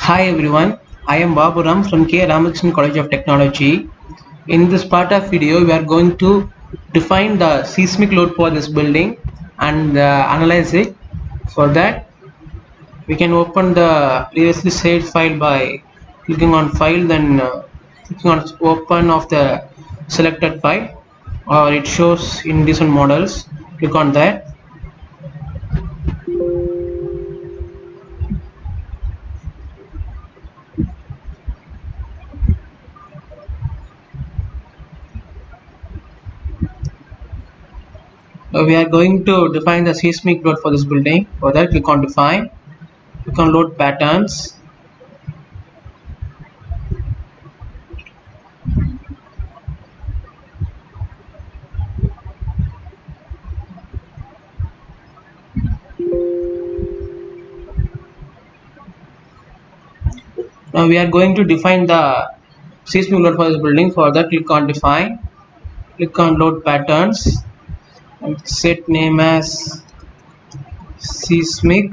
Hi everyone, I am Baburam from K. Ramakrishnan College of Technology. In this part of video, we are going to define the seismic load for this building and analyze it. For that, we can open the previously saved file by clicking on File, then clicking on Open of the selected file, or it shows in different models. Click on that. We are going to define the seismic load for this building. For that, click on Define. Click on Load Patterns. Now we are going to define the seismic load for this building. For that, click on Define. Click on Load Patterns and set name as seismic.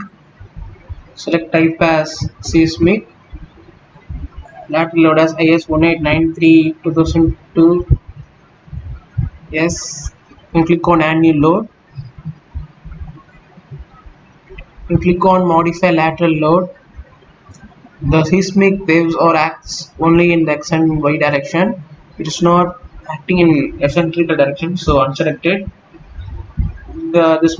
Select type as seismic. Lateral load as IS 1893 2002. Yes. And click on Annual Load. And click on Modify Lateral Load. The seismic waves or acts only in the x and y direction. It is not acting in eccentric direction, so unselected. This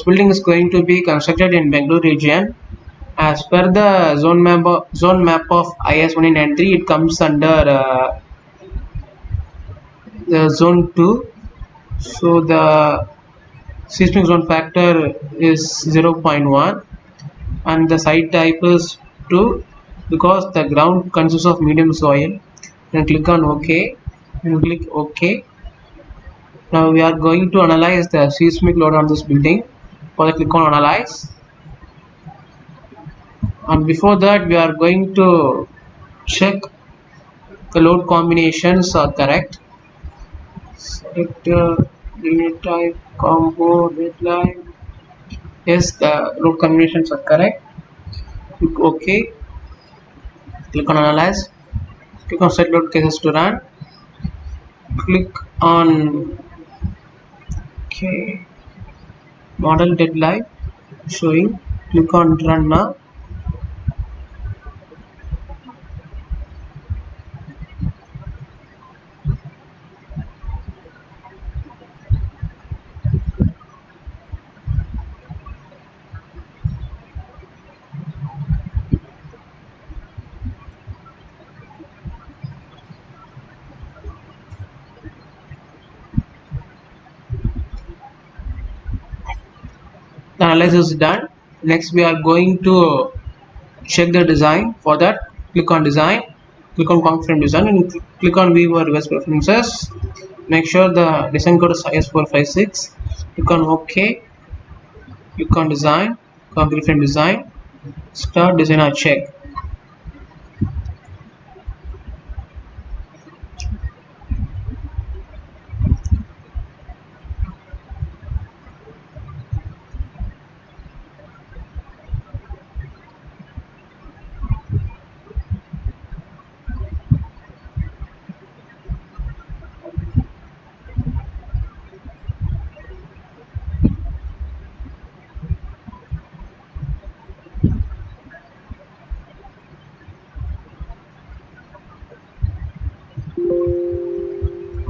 building is going to be constructed in Bangalore region. As per the zone map of IS 1993, it comes under the zone 2. So the seismic zone factor is 0.1 and the site type is 2 because the ground consists of medium soil. Then click on OK and click OK. Now we are going to analyze the seismic load on this building. For that, click on Analyze. And before that, we are going to check the load combinations are correct. Select unit type, combo, deadline. Yes, the load combinations are correct. Click OK. Click on Analyze. Click on Set Load Cases to Run. Click on OK. Model deadline showing. Click on Run now. The analysis is done. Next, we are going to check the design. For that, click on Design, click on Confirm Design, and click on View or Reverse Preferences. Make sure the design code is IS456. Click on OK. Click on Design, Confirm Design, Start Design or Check.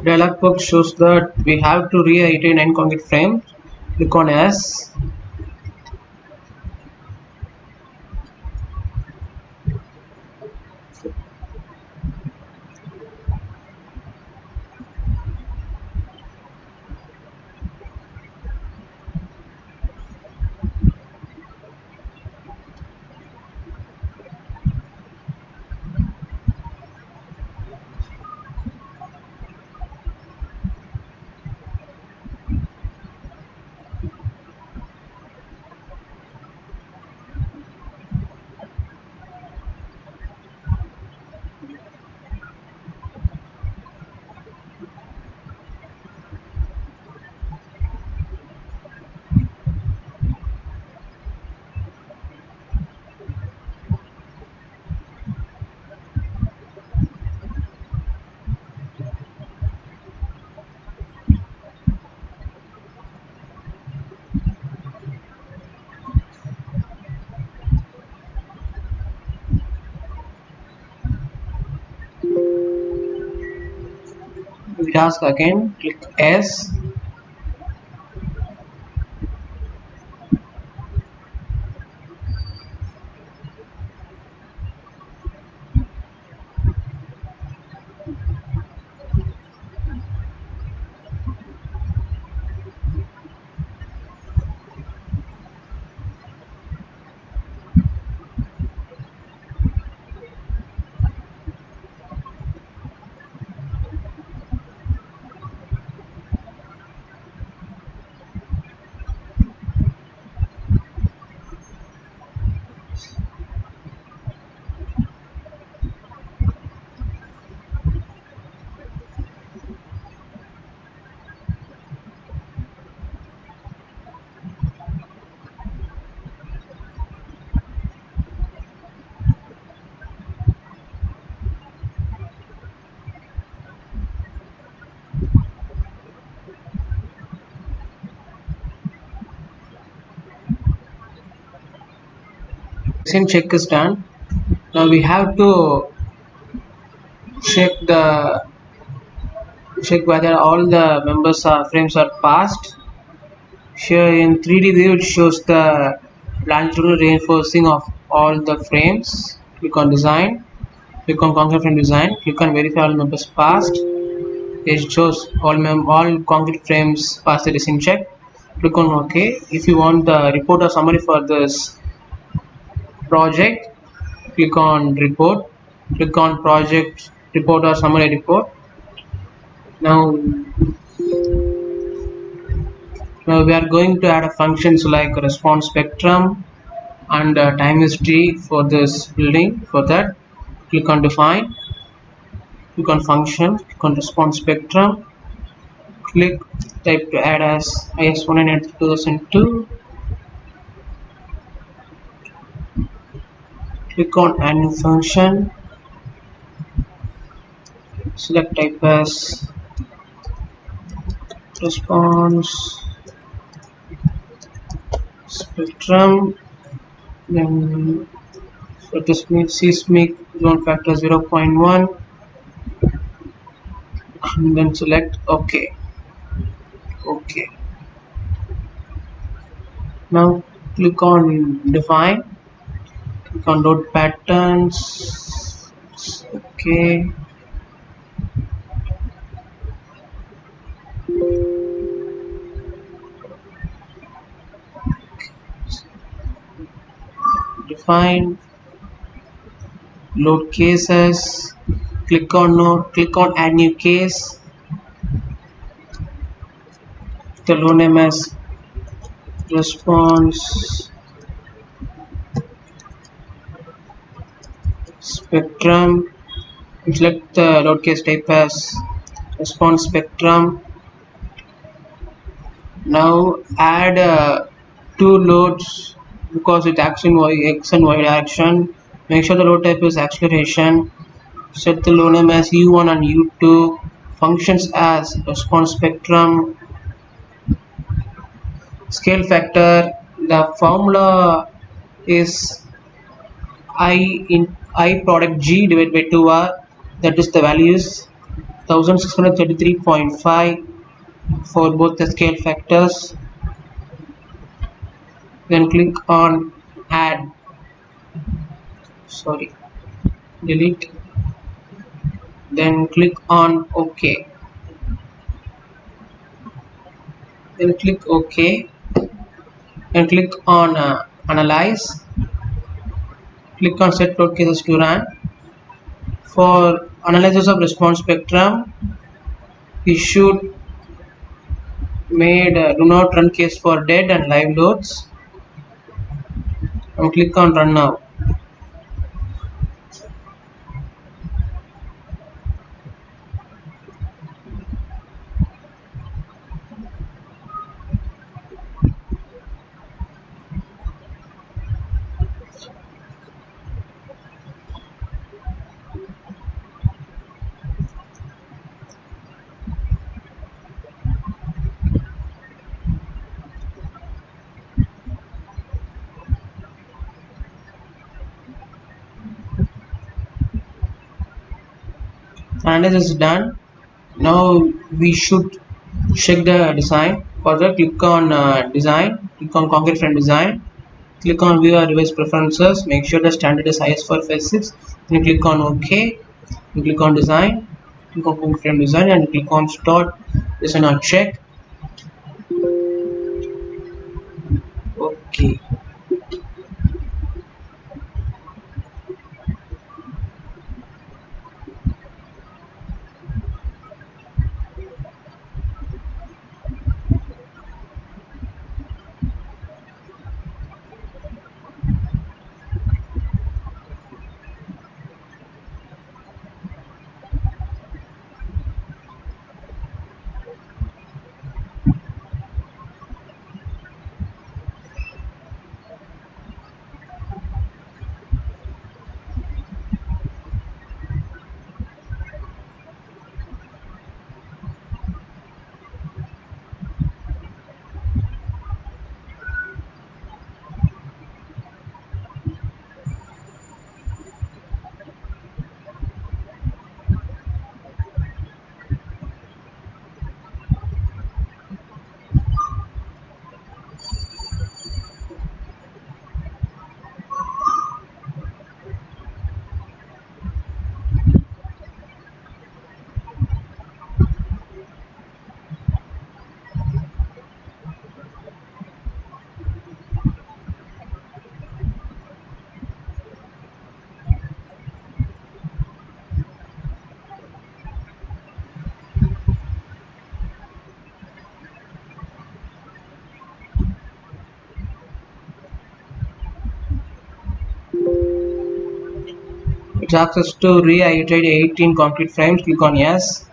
Dialog box shows that we have to re-iterate 9 concrete frames. Click on Yes. task again, click S. Design check is done. Now we have to check the check whether all the members frames are passed. Here in 3D view it shows the longitudinal reinforcing of all the frames. Click on design, click on concrete frame design, click on verify all members passed. It shows all concrete frames passed the design check. Click on OK. If you want the report or summary for this project, click on report, click on project report or summary report. Now we are going to add a functions like response spectrum and time history for this building. For that, click on define, click on function, click on response spectrum, click type to add as IS198 2002, click on add new function, select type as response spectrum, then let us make seismic zone factor 0.1 and then select OK. OK. Now click on define, click on load patterns. OK. Define load cases. Click on node. Click on add new case. The load name as response spectrum. Select the load case type as response spectrum. Now add two loads because it acts in x and y direction. Make sure the load type is acceleration. Set the load name as u1 and u2. Functions as response spectrum. Scale factor. The formula is I in I product g divided by 2r. That is the values 1633.5 for both the scale factors. Then click on add, delete, then click on OK, then click OK, and click on analyze, click on set load cases to run. For analysis of response spectrum, we should made do not run case for dead and live loads, and click on run now. Analysis is done. Now we should check the design. For that, click on design, click on concrete frame design, click on view or device preferences, make sure the standard is IS456, then click on OK, and click on design, click on concrete frame design, and click on start design or check. Okay. It asks us to reiterate 18 concrete frames. Click on yes.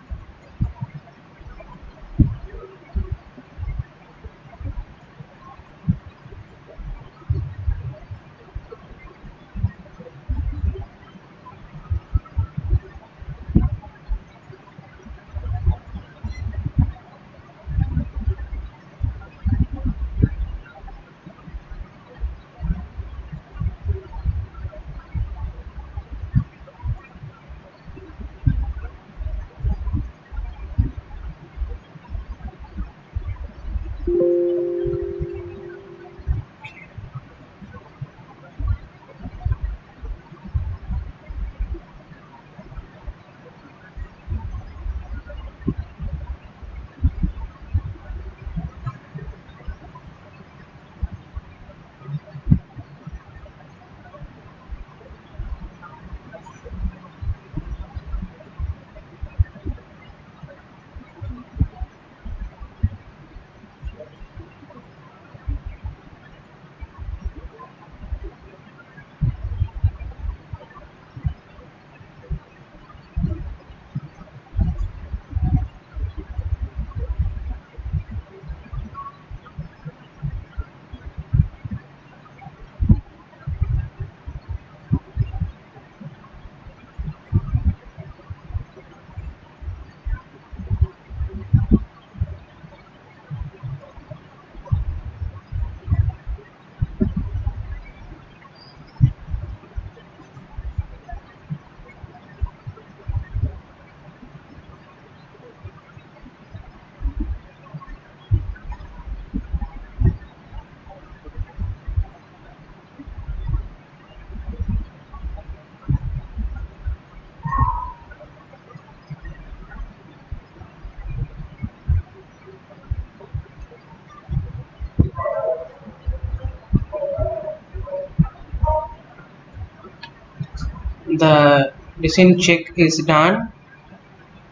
The design check is done.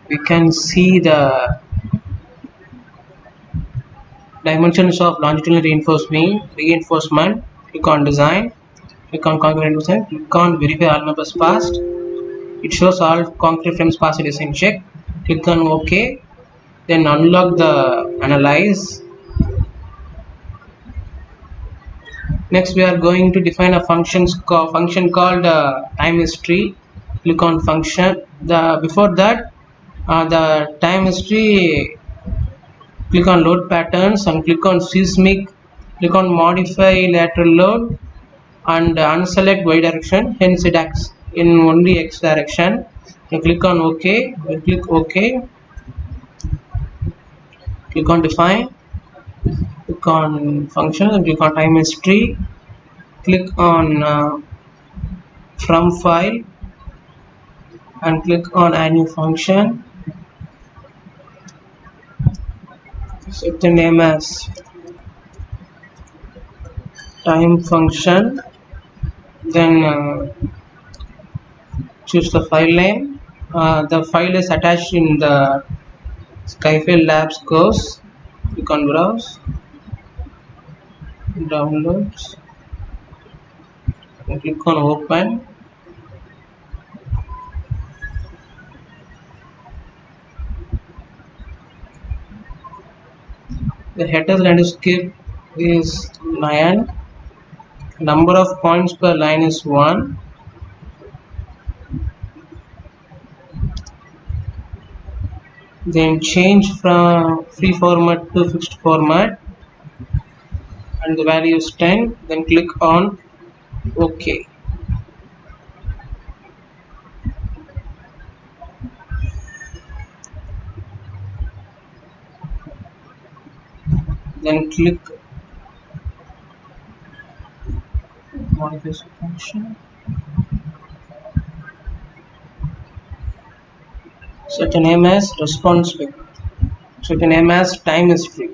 We can see the dimensions of longitudinal reinforcement. Click on design, click on concrete design, click on verify all members passed. It shows all concrete frames passed design check. Click on OK, then unlock the analyze. Next we are going to define a function called time history. Click on function. Before that, the time history, click on load patterns and click on seismic, click on modify lateral load and unselect y direction, hence it acts in only x direction. You click on OK, you click OK, Click on define, click on function, and click on time history. Click on from file and click on add new function. Set the name as time function. Then choose the file name. The file is attached in the Skyfield Labs course. Click on browse, downloads, and click on open. The header landscape is 9. Number of points per line is 1. Then change from free format to fixed format and the value is 10. Then click on OK. Then click modify function. Set a name as response vector. Set a name as time history.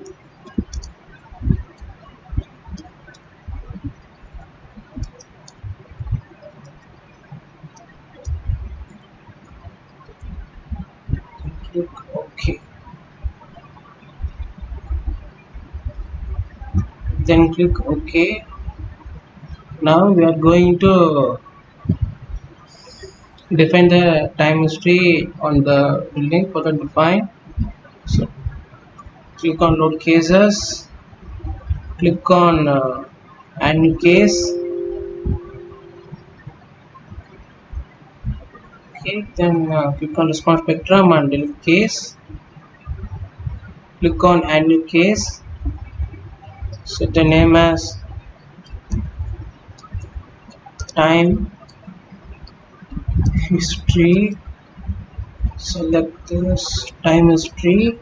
Click OK. Then click OK. Now we are going to define the time history on the building. For the define, so click on load cases, click on add new case. Okay, then click on response spectrum and delete case. Click on add new case. Set the name as time history. Select this time history.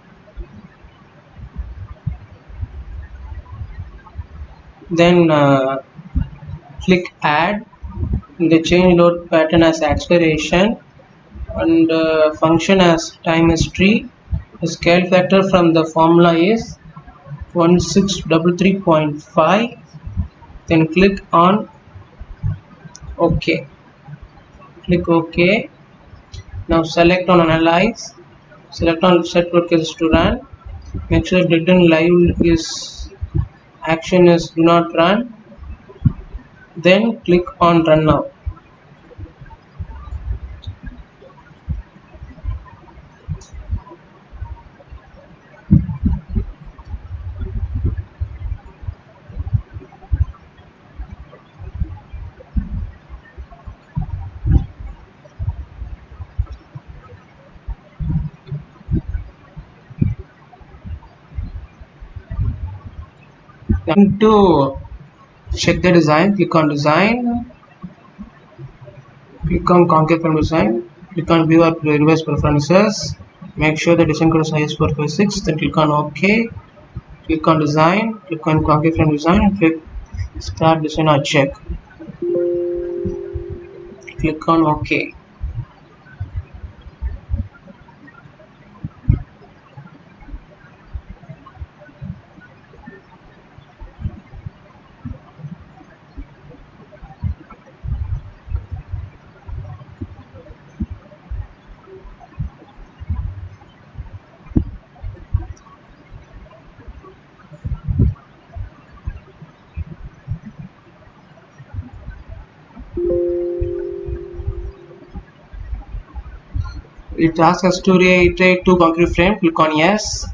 Then click add. The change load pattern as acceleration and function as time history. The scale factor from the formula is 1633.5. Then click on OK. Click OK. Now select on analyze. Select on set load cases to run. Make sure written live is action is do not run. Then click on run now. Then to check the design, click on design, click on concave from design, click on view or reverse preferences, make sure the design code is IS456, then click on OK, click on design, click on concave from design, and click start design or check. Click on OK. It asks us to reiterate to concrete frame, click on yes.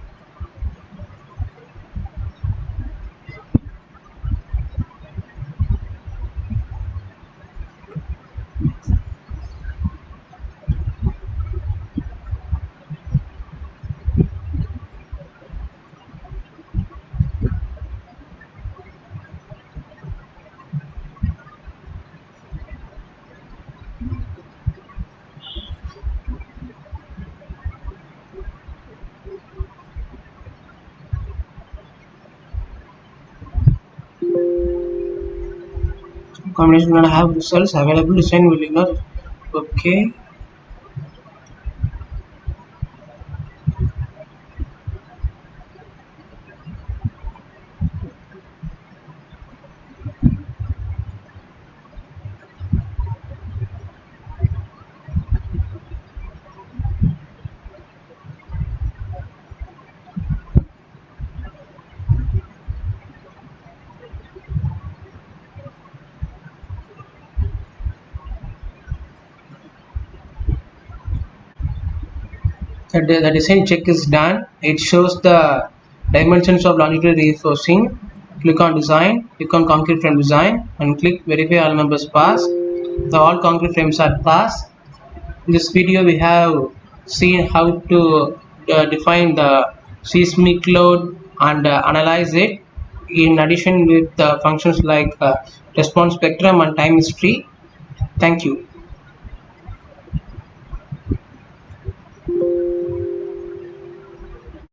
combination will have results available. Design will ignore. Okay. The design check is done. It shows the dimensions of longitudinal reinforcing. Click on design, click on concrete frame design, and click verify all members pass. The all concrete frames are passed. In this video, we have seen how to define the seismic load and analyze it. In addition, with functions like response spectrum and time history. Thank you.